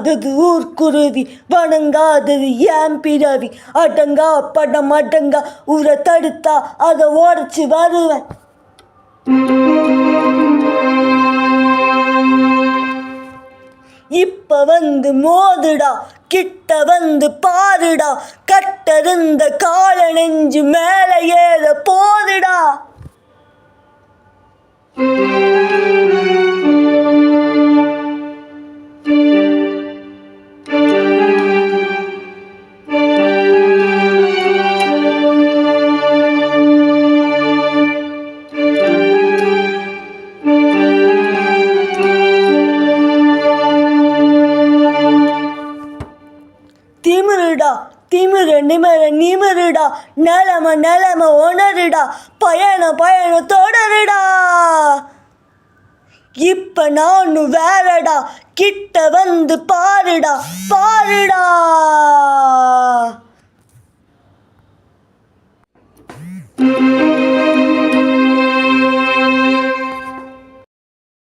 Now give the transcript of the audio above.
அடங்காதது ஊர்க்குருவி, வணங்காதது ஏன் பிறவி, அடங்கா படம் அடங்கா ஊரை தடுத்தா அதை உடச்சி வருவேன். இப்ப வந்து மோதுடா, கிட்ட வந்து பாருடா, கட்டருந்த கால நெஞ்சு மேல ஏற போதுடா. திமிருடா திமிரு நிமிர நிமிருடா, நிலம உணருடா, பயணம் தொடருடா. இப்ப நானும் வேறடா, கிட்ட வந்து பாருடா.